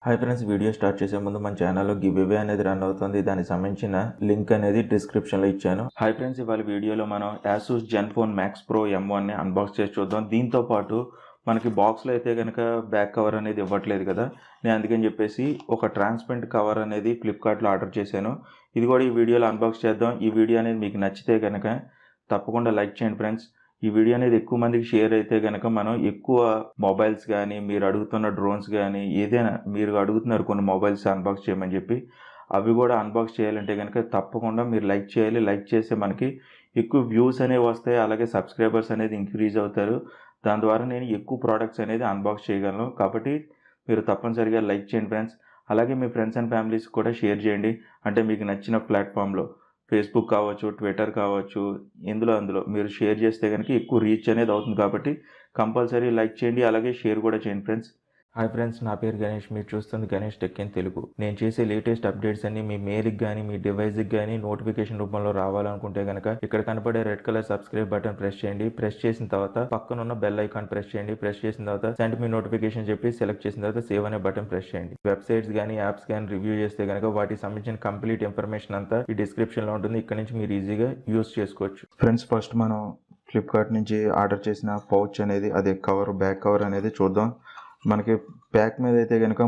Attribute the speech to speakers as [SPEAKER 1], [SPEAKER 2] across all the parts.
[SPEAKER 1] Hi friends, video start చేసే ముందు మన ఛానల్లో గివ్వే అనేది రన్ అవుతుంది. దానికి సంబంధించిన లింక్ అనేది డిస్క్రిప్షన్లో ఇచ్చాను. హాయ్ ఫ్రెండ్స్, ఇవాళ వీడియోలో మనం Asus Zenfone Max Pro M1ని అన్బాక్స్ చేసి చూద్దాం. దీంతో పాటు మనకి బాక్స్లో అయితే కనుక బ్యాక్ కవర్ అనేది ఇవ్వట్లేదు కదా, నేను అందుకని చెప్పేసి ఒక ట్రాన్స్పరెంట్ కవర్ అనేది ఫ్లిప్కార్ట్లో ఆర్డర్ చేశాను. ఇది కూడా ఈ వీడియోలో అన్బాక్స్ చేద్దాం. ఈ వీడియో అనేది మీకు నచ్చితే కనుక తప్పకుండా లైక్ చేయండి ఫ్రెండ్స్. ఈ వీడియో అనేది ఎక్కువ మందికి షేర్ అయితే కనుక మనం ఎక్కువ మొబైల్స్ కానీ, మీరు అడుగుతున్న డ్రోన్స్ కానీ, ఏదైనా మీరు అడుగుతున్నారు కొన్ని మొబైల్స్ అన్బాక్స్ చేయమని చెప్పి, అవి కూడా అన్బాక్స్ చేయాలంటే కనుక తప్పకుండా మీరు లైక్ చేయాలి. లైక్ చేస్తే మనకి ఎక్కువ వ్యూస్ అనేవి వస్తాయి, అలాగే సబ్స్క్రైబర్స్ అనేది ఇంక్రీజ్ అవుతారు. దాని ద్వారా నేను ఎక్కువ ప్రోడక్ట్స్ అనేది అన్బాక్స్ చేయగలను. కాబట్టి మీరు తప్పనిసరిగా లైక్ చేయండి ఫ్రెండ్స్. అలాగే మీ ఫ్రెండ్స్ అండ్ ఫ్యామిలీస్ కూడా షేర్ చేయండి. అంటే మీకు నచ్చిన ప్లాట్ఫామ్లో ఫేస్బుక్ కావచ్చు, ట్విట్టర్ కావచ్చు, అందులో మీరు షేర్ చేస్తే కనుక ఎక్కువ రీచ్ అనేది అవుతుంది. కాబట్టి కంపల్సరీ లైక్ చేయండి, అలాగే షేర్ కూడా చేయండి ఫ్రెండ్స్. హాయ్ ఫ్రెండ్స్, నా పేరు గణేష్. మీరు చూస్తుంది గణేష్ టెక్ ఇన్ తెలుగు. నేను చేసే లేటెస్ట్ అప్డేట్స్ అన్ని మీ మెయిల్కి కానీ, మీ డివైస్కి కానీ నోటిఫికేషన్ రూపంలో రావాలనుకుంటే కనుక ఇక్కడ కనపడే red colour subscribe button press చేయండి. ప్రెస్ చేసిన తర్వాత పక్కన ఉన్న బెల్ ఐకాన్ ప్రెస్ చేయండి. ప్రెస్ చేసిన తర్వాత సెండ్ మీ నోటిఫికేషన్ చెప్పి సెలెక్ట్ చేసిన తర్వాత సేవ్ అనే బటన్ ప్రెస్ చేయండి. వెబ్సైట్స్ కానీ, యాప్స్ కానీ రివ్యూ చేస్తే కనుక వాటికి సంబంధించిన కంప్లీట్ ఇన్ఫర్మేషన్ అంతా ఈ డిస్క్రిప్షన్లో ఉంటుంది. ఇక్కడ నుంచి మీరు ఈజీగా యూస్ చేసుకోవచ్చు. ఫ్రెండ్స్, ఫస్ట్ మనం ఫ్లిప్కార్ట్ నుంచి ఆర్డర్ చేసిన పౌచ్ అనేది, అదే కవర్, బ్యాక్ కవర్ అనేది చూద్దాం. మనకి ప్యాక్ మీద అయితే కనుక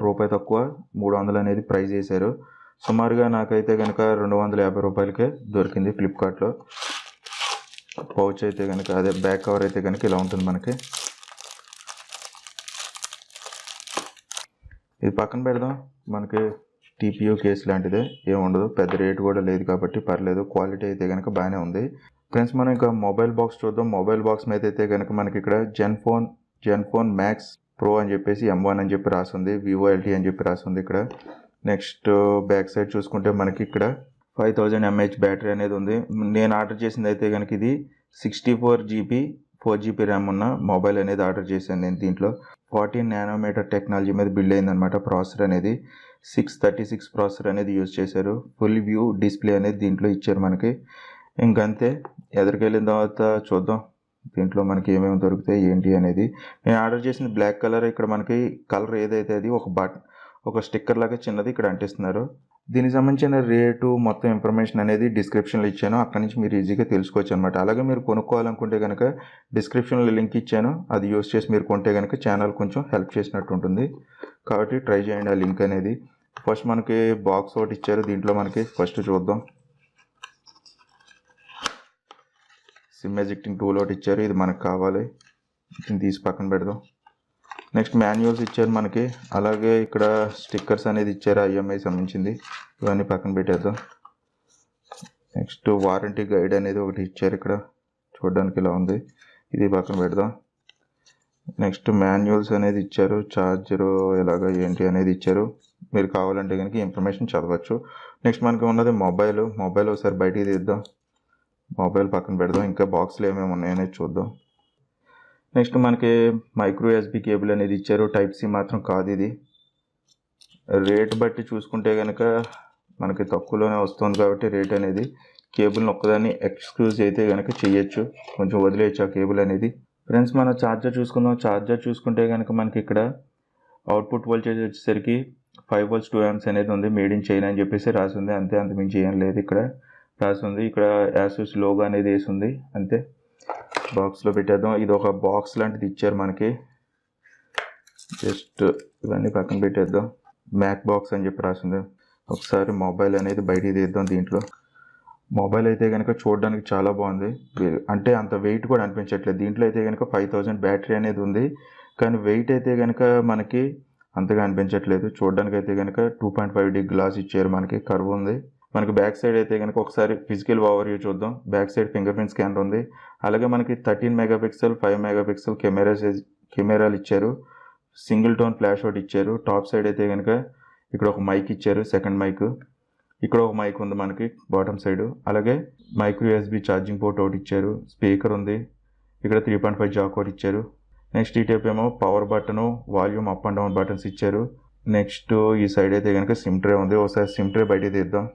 [SPEAKER 1] రూపాయి తక్కువ 300 అనేది ప్రైస్ చేశారు. సుమారుగా నాకైతే కనుక 250 రూపాయలకే దొరికింది ఫ్లిప్కార్ట్లో. పౌచ్ అయితే కనుక, అదే బ్యాక్ కవర్ అయితే కనుక ఇలా ఉంటుంది మనకి. ఇది పక్కన పెడదాం. మనకి TPU కేస్ లాంటిదే, ఏముండదు, పెద్ద రేటు కూడా లేదు కాబట్టి పర్లేదు. క్వాలిటీ అయితే కనుక బాగానే ఉంది. ఫ్రెండ్స్, మనం ఇంకా మొబైల్ బాక్స్ చూద్దాం. మొబైల్ బాక్స్ మీద అయితే కనుక మనకి ఇక్కడ Zenfone Max Pro అని చెప్పేసి M1 అని చెప్పి రాస్తుంది, VOLT అని చెప్పి రాస్తుంది ఇక్కడ. నెక్స్ట్ బ్యాక్ సైడ్ చూసుకుంటే మనకి ఇక్కడ 5000 mAh బ్యాటరీ అనేది ఉంది. నేను ఆర్డర్ చేసింది అయితే కనుక ఇది 64GB 4GB ర్యామ్ ఉన్న మొబైల్ అనేది ఆర్డర్ చేశాను నేను. దీంట్లో 14 నానోమీటర్ టెక్నాలజీ మీద బిల్డ్ అయిందనమాట. ప్రాసెసర్ అనేది 636 ప్రాసెసర్ అనేది యూజ్ చేశారు. ఫుల్ వ్యూ డిస్ప్లే అనేది దీంట్లో ఇచ్చారు మనకి. ఇంకంతే, ఎదురుకెళ్ళిన తర్వాత చూద్దాం దీంట్లో మనకి ఏమేమి దొరుకుతాయి ఏంటి అనేది. నేను ఆర్డర్ చేసిన బ్లాక్ కలర్, ఇక్కడ మనకి కలర్ ఏదైతే అది ఒక స్టిక్కర్ లాగా చిన్నది ఇక్కడ అంటిస్తున్నారు. దీనికి సంబంధించిన రేటు మొత్తం ఇన్ఫర్మేషన్ అనేది డిస్క్రిప్షన్లో ఇచ్చాను. అక్కడ నుంచి మీరు ఈజీగా తెలుసుకోవచ్చు అనమాట. అలాగే మీరు కొనుక్కోవాలనుకుంటే కనుక డిస్క్రిప్షన్లో లింక్ ఇచ్చాను, అది యూస్ చేసి మీరు కొంటే కనుక ఛానల్ కొంచెం హెల్ప్ చేసినట్టు ఉంటుంది. కాబట్టి ట్రై చేయండి ఆ లింక్ అనేది. ఫస్ట్ మనకి బాక్స్ ఒకటి ఇచ్చారు. దీంట్లో మనకి ఫస్ట్ చూద్దాం, సిమ్ ఎజెక్టింగ్ టూల్ ఒకటి ఇచ్చారు. ఇది మనకు కావాలి, దీన్ని తీసి పక్కన పెడదాం. నెక్స్ట్ మాన్యువల్స్ ఇచ్చారు మనకి. అలాగే ఇక్కడ స్టిక్కర్స్ అనేది ఇచ్చారు, IMI సంబంధించింది. ఇవన్నీ పక్కన పెట్టేద్దాం. నెక్స్ట్ వారంటీ గైడ్ అనేది ఒకటి ఇచ్చారు ఇక్కడ, చూడడానికి ఇలా ఉంది, ఇది పక్కన పెడదాం. నెక్స్ట్ మాన్యువల్స్ అనేది ఇచ్చారు, ఛార్జరు ఎలాగ ఏంటి అనేది ఇచ్చారు. మీరు కావాలంటే కనుక ఇన్ఫర్మేషన్ చదవచ్చు. నెక్స్ట్ మనకి ఉన్నది మొబైల్ ఒకసారి బయటికి తీద్దాం. మొబైల్ పక్కన పెడదాం. ఇంకా బాక్స్లో ఏమేమి ఉన్నాయనేది చూద్దాం. నెక్స్ట్ మనకి మైక్రో USB కేబుల్ అనేది ఇచ్చారు. Type-C మాత్రం కాదు ఇది. రేట్ బట్టి చూసుకుంటే కనుక మనకి తక్కువలోనే వస్తుంది కాబట్టి రేట్ అనేది, కేబుల్ని ఒక్కదాన్ని ఎక్స్క్లూజ్ అయితే కనుక చేయొచ్చు, కొంచెం వదిలేయచ్చు ఆ కేబుల్ అనేది. ఫ్రెండ్స్, మనం ఛార్జర్ చూసుకుందాం. ఛార్జర్ చూసుకుంటే కనుక మనకి ఇక్కడ అవుట్పుట్ వోల్టేజ్ వచ్చేసరికి 5 volts 2 amps అనేది ఉంది. మేడ్ ఇన్ చైనా అని చెప్పేసి రాసింది, అంతే, అంతమించి ఏం లేదు ఇక్కడ రాసింది. ఇక్కడ Asus లోగో అనేది వేసింది, అంతే. బాక్స్లో పెట్టేద్దాం. ఇది ఒక బాక్స్ లాంటిది ఇచ్చారు మనకి. జస్ట్ ఇవన్నీ పక్కన పెట్టేద్దాం. మ్యాక్ బాక్స్ అని చెప్పి రాసింది. ఒకసారి మొబైల్ అనేది బయటికి తీద్దాం. దీంట్లో మొబైల్ అయితే కనుక చూడడానికి చాలా బాగుంది, అంటే అంత వెయిట్ కూడా అనిపించట్లేదు. దీంట్లో అయితే కనుక 5000 బ్యాటరీ అనేది ఉంది, కానీ వెయిట్ అయితే కనుక మనకి అంతగా అనిపించట్లేదు. చూడడానికి అయితే కనుక 2.5D గ్లాస్ ఇచ్చారు మనకి, కర్వ్ ఉంది. మనకి బ్యాక్ సైడ్ అయితే కనుక ఒకసారి ఫిజికల్ ఓవర్వ్యూ చూద్దాం. Back side finger print scanner ఉంది. అలాగే మనకి 13 మెగాపిక్సెల్ 5 మెగాపిక్సెల్ కెమెరాలు ఇచ్చారు. సింగిల్ టోన్ ఫ్లాష్ ఒకటి ఇచ్చారు. టాప్ సైడ్ అయితే కనుక ఇక్కడ ఒక మైక్ ఇచ్చారు, సెకండ్ మైక్. ఇక్కడ ఒక మైక్ ఉంది మనకి బాటమ్ సైడ్. అలాగే మైక్రో USB ఛార్జింగ్ పోర్ట్ ఒకటి ఇచ్చారు. స్పీకర్ ఉంది. ఇక్కడ 3.5 జాక్ ఒకటి ఇచ్చారు. నెక్స్ట్ ఈ టైప్ ఏమో power button, volume up and down buttons ఇచ్చారు. నెక్స్ట్ ఈ సైడ్ అయితే కనుక సిమ్ ట్రే ఉంది. ఒకసారి సిమ్ ట్రే బయట తీద్దాం.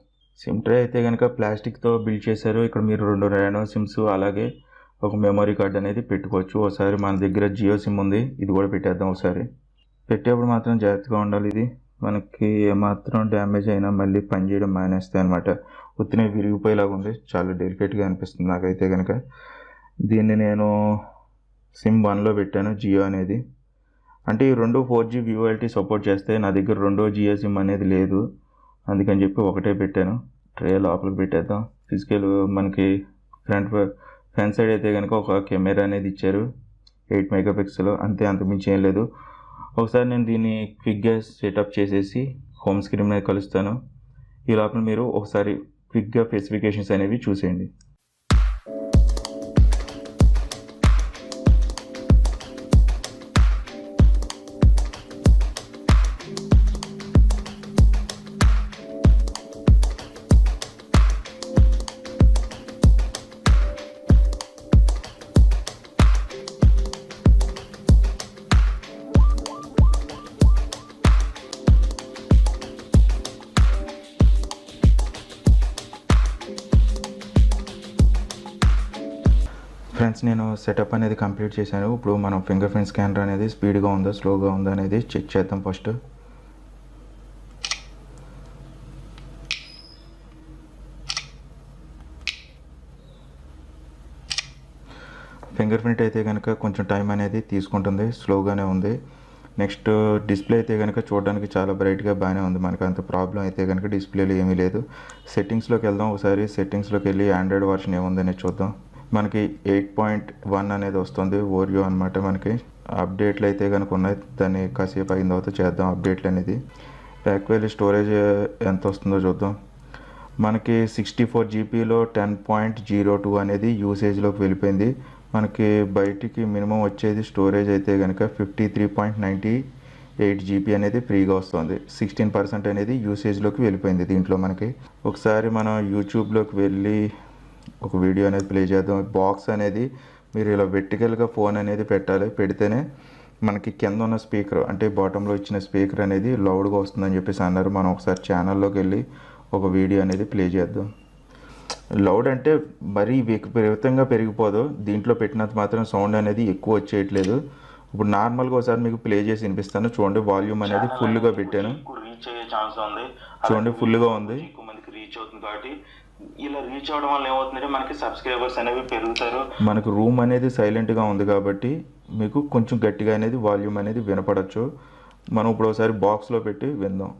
[SPEAKER 1] సిమ్ ట్రే అయితే కనుక ప్లాస్టిక్తో బిల్డ్ చేశారు. ఇక్కడ మీరు 2 నానో సిమ్స్, అలాగే ఒక మెమరీ కార్డ్ అనేది పెట్టుకోవచ్చు. ఒకసారి మన దగ్గర జియో సిమ్ ఉంది, ఇది కూడా పెట్టేద్దాం ఒకసారి. పెట్టేప్పుడు మాత్రం జాగ్రత్తగా ఉండాలి. ఇది మనకి ఏమాత్రం డ్యామేజ్ అయినా మళ్ళీ పనిచేయడం మానేస్తాయి అనమాట. ఉత్తినే విరిగిపోయేలాగా ఉంది, చాలా డెలికేట్గా అనిపిస్తుంది నాకైతే కనుక. దీన్ని నేను సిమ్ 1లో పెట్టాను, జియో అనేది. అంటే ఈ రెండు 4G VoLTE సపోర్ట్ చేస్తే, నా దగ్గర రెండో జియో సిమ్ అనేది లేదు, అందుకని చెప్పి ఒకటే పెట్టాను. ట్రే లోపలికి పెట్టేద్దాం. ఫిజికల్ మనకి ఫ్రంట్ సైడ్ అయితే కనుక ఒక కెమెరా అనేది ఇచ్చారు, 8 మెగాపిక్సెల్, అంతే, అంతమించి ఏం లేదు. ఒకసారి నేను దీన్ని క్విక్గా సెటప్ చేసేసి హోమ్ స్క్రీన్ మీద కలుస్తాను. ఈ లోపల మీరు ఒకసారి క్విక్గా స్పెసిఫికేషన్స్ అనేవి చూసేయండి. ఫ్రెండ్స్, నేను సెటప్ అనేది కంప్లీట్ చేశాను. ఇప్పుడు మనం ఫింగర్ ప్రింట్ స్కానర్ అనేది స్పీడ్గా ఉందా స్లోగా ఉందా అనేది చెక్ చేద్దాం. ఫస్ట్ ఫింగర్ ప్రింట్ అయితే కనుక కొంచెం టైం అనేది తీసుకుంటుంది, స్లోగానే ఉంది. నెక్స్ట్ డిస్ప్లే అయితే కనుక చూడడానికి చాలా బ్రైట్గా బాగానే ఉంది, మనకు అంత ప్రాబ్లం అయితే కనుక డిస్ప్లేలో ఏమీ లేదు. సెట్టింగ్స్లోకి వెళ్దాం. ఒకసారి సెట్టింగ్స్లోకి వెళ్ళి ఆండ్రాయిడ్ వర్షన్ ఏముందనేది చూద్దాం. మనకి 8.1 అనేది వస్తుంది, ఓరియో అనమాట. మనకి అప్డేట్లు అయితే కనుక ఉన్నాయి, దాన్ని కాసేపు అయిన తర్వాత చేద్దాం అప్డేట్లు అనేది. బ్యాక్ వెళ్ళి స్టోరేజ్ ఎంత వస్తుందో చూద్దాం. మనకి 64 జీబీలో 10.02 అనేది యూసేజ్లోకి వెళ్ళిపోయింది. మనకి బయటికి మినిమం వచ్చేది స్టోరేజ్ అయితే కనుక 53.98 జీబీ అనేది ఫ్రీగా వస్తుంది. 16% అనేది యూసేజ్లోకి వెళ్ళిపోయింది దీంట్లో మనకి. ఒకసారి మనం యూట్యూబ్లోకి వెళ్ళి ఒక వీడియో అనేది ప్లే చేద్దాం. బాక్స్ అనేది మీరు ఇలా వెర్టికల్గా ఫోన్ అనేది పెట్టాలి, పెడితేనే మనకి కింద ఉన్న స్పీకర్ అంటే బాటంలో ఇచ్చిన స్పీకర్ అనేది లౌడ్గా వస్తుందని చెప్పేసి అన్నారు. మనం ఒకసారి ఛానల్లోకి వెళ్ళి ఒక వీడియో అనేది ప్లే చేద్దాం. లౌడ్ అంటే మరీ విపరీతంగా పెరిగిపోదు, దీంట్లో పెట్టినంత మాత్రం సౌండ్ అనేది ఎక్కువ వచ్చేయట్లేదు. ఇప్పుడు నార్మల్గా ఒకసారి మీకు ప్లే చేసి వినిపిస్తాను చూడండి. వాల్యూమ్ అనేది ఫుల్గా పెట్టాను,
[SPEAKER 2] రీచ్ అయ్యే ఛాన్స్ ఉంది.
[SPEAKER 1] చూడండి ఫుల్గా ఉంది.
[SPEAKER 2] ఎక్కువ మందికి రీచ్ అవుతుంది కాబట్టి ఇలా రీచ్ అవడం వల్ల ఏమవుతుందంటే మనకి సబ్స్క్రైబర్స్ అనేవి పెరుగుతారు.
[SPEAKER 1] మనకు రూమ్ అనేది సైలెంట్గా ఉంది కాబట్టి మీకు కొంచెం గట్టిగా అనేది వాల్యూమ్ అనేది వినపడచ్చు. మనం ఇప్పుడు ఒకసారి బాక్స్లో పెట్టి విందాం,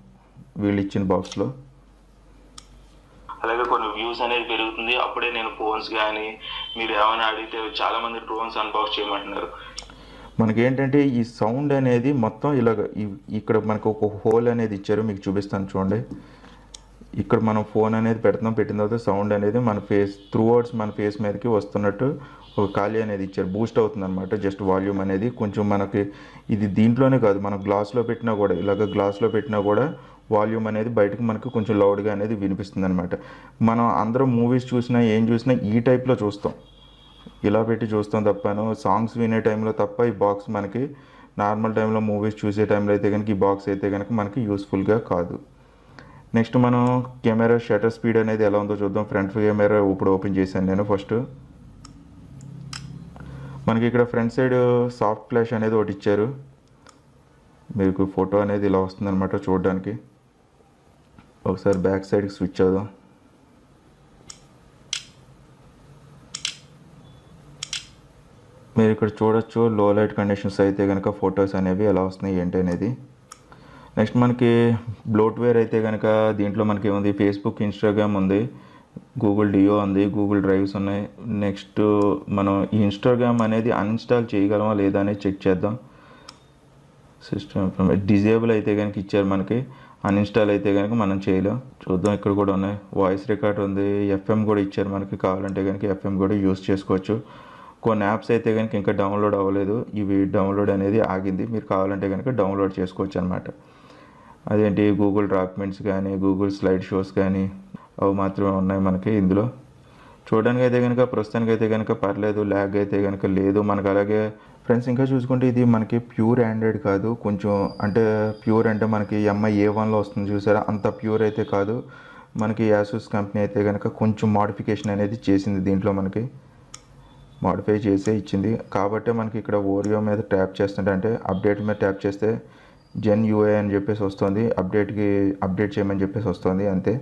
[SPEAKER 1] వీళ్ళు ఇచ్చిన బాక్స్లో.
[SPEAKER 2] అలాగే కొన్ని వ్యూస్ అనేది పెరుగుతుంది. అప్పుడే నేను ఫోన్స్ కానీ మీరు ఏమైనా అడిగితే చాలామంది డ్రోన్స్ అన్బాక్స్ చేయమంటున్నారు.
[SPEAKER 1] మనకి ఏంటంటే ఈ సౌండ్ అనేది మొత్తం ఇలాగ ఇక్కడ మనకు ఒక హోల్ అనేది ఇచ్చారు, మీకు చూపిస్తాను చూడండి. ఇక్కడ మనం ఫోన్ అనేది పెడుతున్నాం, పెట్టిన తర్వాత సౌండ్ అనేది మన ఫేస్ త్రూఅవుట్స్ మన ఫేస్ మీదకి వస్తున్నట్టు ఒక ఖాళీ అనేది ఇచ్చారు, బూస్ట్ అవుతుంది అనమాట. జస్ట్ వాల్యూమ్ అనేది కొంచెం మనకి ఇది దీంట్లోనే కాదు, మనం గ్లాస్లో పెట్టినా కూడా, ఇలాగ గ్లాస్లో పెట్టినా కూడా వాల్యూమ్ అనేది బయటకు మనకు కొంచెం లౌడ్గా అనేది వినిపిస్తుంది అనమాట. మనం అందరం మూవీస్ చూసినా ఏం చూసినా ఈ టైప్లో చూస్తాం, ఇలా పెట్టి చూస్తాం తప్పను. సాంగ్స్ వినే టైంలో తప్ప ఈ బాక్స్ మనకి నార్మల్ టైంలో మూవీస్ చూసే టైంలో అయితే కనుక ఈ బాక్స్ అయితే కనుక మనకి యూస్ఫుల్గా కాదు. నెక్స్ట్ మనం కెమెరా షటర్ స్పీడ్ అనేది ఎలా ఉందో చూద్దాం. ఫ్రంట్ కెమెరా ఇప్పుడు ఓపెన్ చేశాను నేను. ఫస్ట్ మనకి ఇక్కడ ఫ్రంట్ సైడ్ సాఫ్ట్ ఫ్లాష్ అనేది ఒకటి ఇచ్చారు, మీకు ఫోటో అనేది ఇలా వస్తుంది అనమాట చూడడానికి. ఒకసారి బ్యాక్ సైడ్కి స్విచ్ అవుదాం. మీరు ఇక్కడ చూడొచ్చు లో లైట్ కండిషన్స్ అయితే కనుక ఫొటోస్ అనేవి ఎలా వస్తున్నాయి ఏంటి అనేది. నెక్స్ట్ మనకి బ్లోట్వేర్ అయితే కనుక దీంట్లో మనకి ఏముంది, ఫేస్బుక్, ఇన్స్టాగ్రామ్ ఉంది, గూగుల్ డియో ఉంది, గూగుల్ డ్రైవ్స్ ఉన్నాయి. నెక్స్ట్ మనం ఈ ఇన్స్టాగ్రామ్ అనేది అన్ఇన్స్టాల్ చేయగలమా లేదా అనేది చెక్ చేద్దాం. సిస్టమ్ డిజేబుల్ అయితే కనుక ఇచ్చారు మనకి, అన్ఇన్స్టాల్ అయితే కనుక మనం చేయలేం. చూద్దాం, ఇక్కడ కూడా ఉన్నాయి, వాయిస్ రికార్డ్ ఉంది, ఎఫ్ఎం కూడా ఇచ్చారు మనకి. కావాలంటే కనుక ఎఫ్ఎం కూడా యూస్ చేసుకోవచ్చు. కొన్ని యాప్స్ అయితే కనుక ఇంకా డౌన్లోడ్ అవ్వలేదు, ఇవి డౌన్లోడ్ అనేది ఆగింది, మీరు కావాలంటే కనుక డౌన్లోడ్ చేసుకోవచ్చు అనమాట. అదేంటి గూగుల్ డాక్యుమెంట్స్ కానీ, గూగుల్ స్లైడ్ షోస్ కానీ, అవి మాత్రమే ఉన్నాయి మనకి ఇందులో. చూడడానికి అయితే కనుక ప్రస్తుతానికి అయితే కనుక పర్లేదు, ల్యాగ్ అయితే కనుక లేదు మనకు. అలాగే ఫ్రెండ్స్ ఇంకా చూసుకుంటే ఇది మనకి ప్యూర్ ఆండ్రాయిడ్ కాదు, కొంచెం అంటే ప్యూర్ అంటే మనకి MI A1లో వస్తుంది చూసారా, అంత ప్యూర్ అయితే కాదు. మనకి యాసూస్ కంపెనీ అయితే కనుక కొంచెం మోడిఫికేషన్ అనేది చేసింది, దీంట్లో మనకి మోడిఫై చేసే ఇచ్చింది. కాబట్టి మనకి ఇక్కడ ఓరియో మీద ట్యాప్ చేస్తుంటే, అంటే అప్డేట్ మీద ట్యాప్ చేస్తే జెన్ యూఐ అని చెప్పేసి వస్తుంది, అప్డేట్ చేయమని చెప్పేసి వస్తుంది అంతే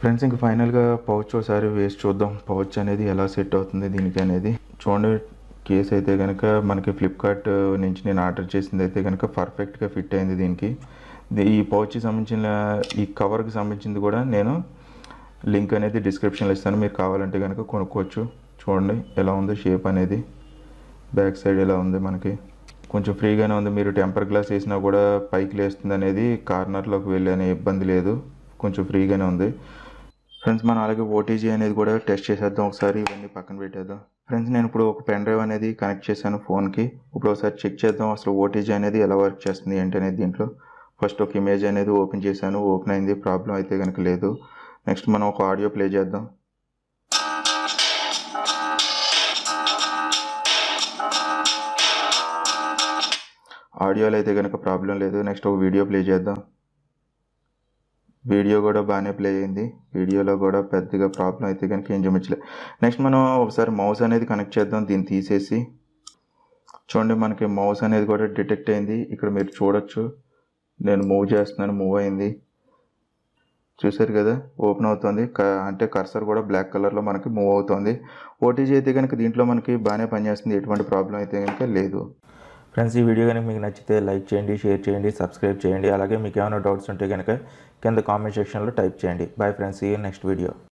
[SPEAKER 1] ఫ్రెండ్స్. ఇంక ఫైనల్గా పౌచ్ ఒకసారి వేసి చూద్దాం, పౌచ్ అనేది ఎలా సెట్ అవుతుంది దీనికి అనేది. చూడండి, కేస్ అయితే కనుక మనకి ఫ్లిప్కార్ట్ నుంచి నేను ఆర్డర్ చేసింది అయితే కనుక పర్ఫెక్ట్గా ఫిట్ అయింది దీనికి. ఈ పౌచ్కి సంబంధించిన ఈ కవర్కి సంబంధించింది కూడా నేను లింక్ అనేది డిస్క్రిప్షన్లో ఇస్తాను, మీరు కావాలంటే కనుక కొనుక్కోవచ్చు. చూడండి ఎలా ఉంది షేప్ అనేది, బ్యాక్ సైడ్ ఎలా ఉంది, మనకి కొంచెం ఫ్రీగానే ఉంది. మీరు టెంపర్ గ్లాస్ వేసినా కూడా పైకి లేస్తుంది అనేది, కార్నర్లోకి వెళ్ళే ఇబ్బంది లేదు, కొంచెం ఫ్రీగానే ఉంది ఫ్రెండ్స్. మనం అలాగే ఓటీజీ అనేది కూడా టెస్ట్ చేసేద్దాం ఒకసారి, ఇవన్నీ పక్కన పెట్టేద్దాం ఫ్రెండ్స్. నేను ఇప్పుడు ఒక పెన్ డ్రైవ్ అనేది కనెక్ట్ చేశాను ఫోన్కి. ఇప్పుడు ఒకసారి చెక్ చేద్దాం అసలు ఓటీజీ అనేది ఎలా వర్క్ చేస్తుంది ఏంటి అనేది. దీంట్లో ఫస్ట్ ఒక ఇమేజ్ అనేది ఓపెన్ చేశాను, ఓపెన్ అయింది, ప్రాబ్లం అయితే కనుక లేదు. నెక్స్ట్ మనం ఒక ఆడియో ప్లే చేద్దాం. ఆడియోలో అయితే కనుక ప్రాబ్లం లేదు. నెక్స్ట్ ఒక వీడియో ప్లే చేద్దాం. వీడియో కూడా బాగానే ప్లే అయింది, వీడియోలో కూడా పెద్దగా ప్రాబ్లం అయితే కనుక ఏం చూపించలేదు. నెక్స్ట్ మనం ఒకసారి మౌస్ అనేది కనెక్ట్ చేద్దాం దీన్ని తీసేసి. చూడండి మనకి మౌస్ అనేది కూడా డిటెక్ట్ అయింది, ఇక్కడ మీరు చూడొచ్చు. నేను మూవ్ చేస్తున్నాను, మూవ్ అయింది, చూసారు కదా, ఓపెన్ అవుతుంది. అంటే కర్సర్ కూడా బ్లాక్ కలర్లో మనకి మూవ్ అవుతుంది. ఓటీజీ అయితే కనుక దీంట్లో మనకి బాగానే పనిచేస్తుంది, ఎటువంటి ప్రాబ్లం అయితే కనుక లేదు ఫ్రెండ్స్. ఈ వీడియో కనుక మీకు నచ్చితే లైక్ చేయండి, షేర్ చేయండి, సబ్స్క్రైబ్ చేయండి. అలాగే మీకు ఏమైనా డౌట్స్ ఉంటే కనుక కింద కామెంట్ సెక్షన్లో టైప్ చేయండి. Bye friends, see you next video.